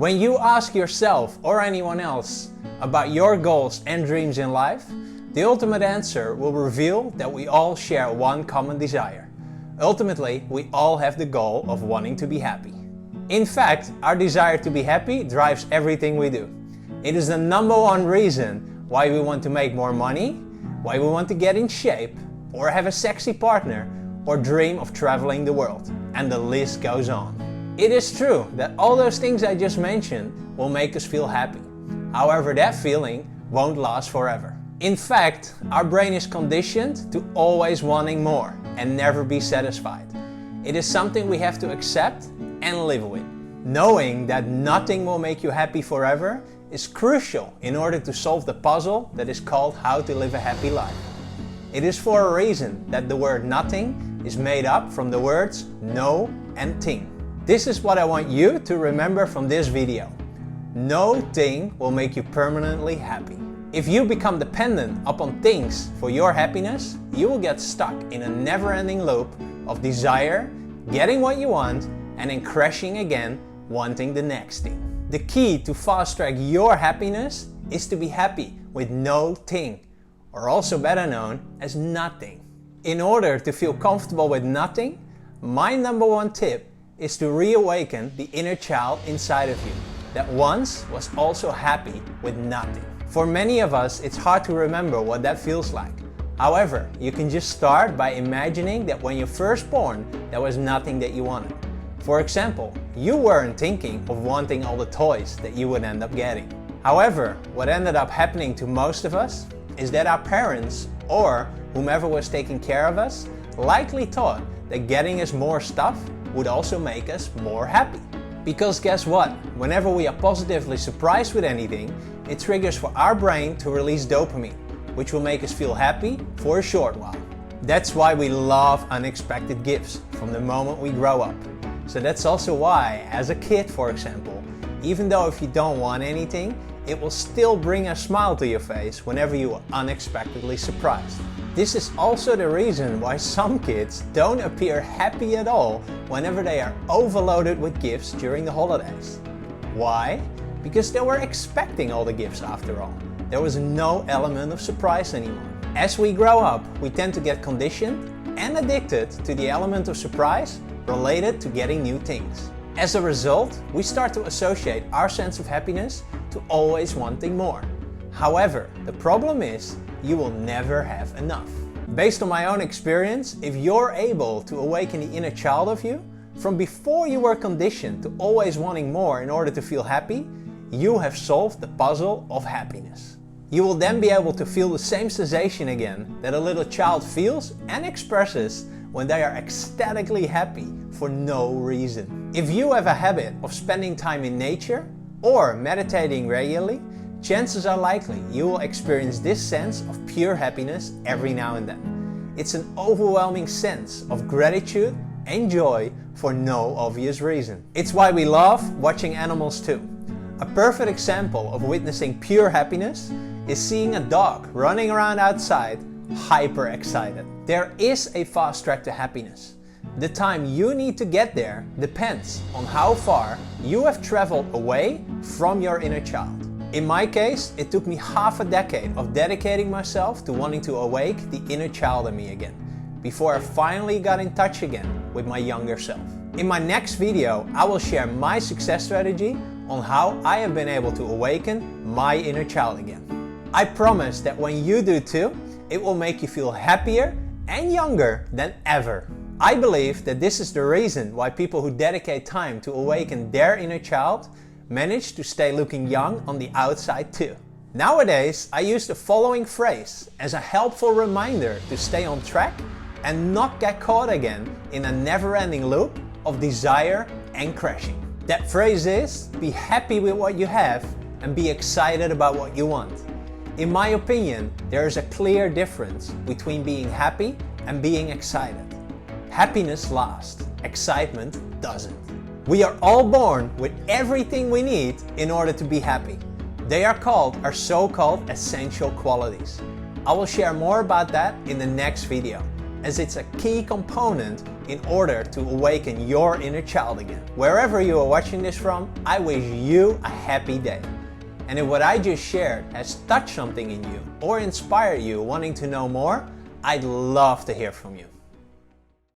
When you ask yourself or anyone else about your goals and dreams in life, the ultimate answer will reveal that we all share one common desire. Ultimately, we all have the goal of wanting to be happy. In fact, our desire to be happy drives everything we do. It is the number one reason why we want to make more money, why we want to get in shape, or have a sexy partner, or dream of traveling the world, and the list goes on. It is true that all those things I just mentioned will make us feel happy. However, that feeling won't last forever. In fact, our brain is conditioned to always wanting more and never be satisfied. It is something we have to accept and live with. Knowing that nothing will make you happy forever is crucial in order to solve the puzzle that is called how to live a happy life. It is for a reason that the word nothing is made up from the words no and ting. This is what I want you to remember from this video. No thing will make you permanently happy. If you become dependent upon things for your happiness, you will get stuck in a never-ending loop of desire, getting what you want, and then crashing again, wanting the next thing. The key to fast-track your happiness is to be happy with no thing, or also better known as nothing. In order to feel comfortable with nothing, my number one tip is to reawaken the inner child inside of you that once was also happy with nothing. For many of us, it's hard to remember what that feels like. However, you can just start by imagining that when you're first born, there was nothing that you wanted. For example, you weren't thinking of wanting all the toys that you would end up getting. However, what ended up happening to most of us is that our parents or whomever was taking care of us likely thought that getting us more stuff would also make us more happy. Because guess what? Whenever we are positively surprised with anything, it triggers for our brain to release dopamine, which will make us feel happy for a short while. That's why we love unexpected gifts from the moment we grow up. So that's also why, as a kid for example, even though if you don't want anything, it will still bring a smile to your face whenever you are unexpectedly surprised. This is also the reason why some kids don't appear happy at all whenever they are overloaded with gifts during the holidays. Why? Because they were expecting all the gifts after all. There was no element of surprise anymore. As we grow up, we tend to get conditioned and addicted to the element of surprise related to getting new things. As a result, we start to associate our sense of happiness to always wanting more. However, the problem is you will never have enough. Based on my own experience, if you're able to awaken the inner child of you, from before you were conditioned to always wanting more in order to feel happy, you have solved the puzzle of happiness. You will then be able to feel the same sensation again that a little child feels and expresses when they are ecstatically happy for no reason. If you have a habit of spending time in nature or meditating regularly, chances are likely you will experience this sense of pure happiness every now and then. It's an overwhelming sense of gratitude and joy for no obvious reason. It's why we love watching animals too. A perfect example of witnessing pure happiness is seeing a dog running around outside, hyper excited. There is a fast track to happiness. The time you need to get there depends on how far you have traveled away from your inner child. In my case, it took me half a decade of dedicating myself to wanting to awake the inner child in me again, before I finally got in touch again with my younger self. In my next video, I will share my success strategy on how I have been able to awaken my inner child again. I promise that when you do too, it will make you feel happier and younger than ever. I believe that this is the reason why people who dedicate time to awaken their inner child manage to stay looking young on the outside too. Nowadays, I use the following phrase as a helpful reminder to stay on track and not get caught again in a never-ending loop of desire and crashing. That phrase is, be happy with what you have and be excited about what you want. In my opinion, there is a clear difference between being happy and being excited. Happiness lasts, excitement doesn't. We are all born with everything we need in order to be happy. They are called our so-called essential qualities. I will share more about that in the next video. as it's a key component in order to awaken your inner child again. Wherever you are watching this from, I wish you a happy day. And if what I just shared has touched something in you or inspired you wanting to know more, I'd love to hear from you.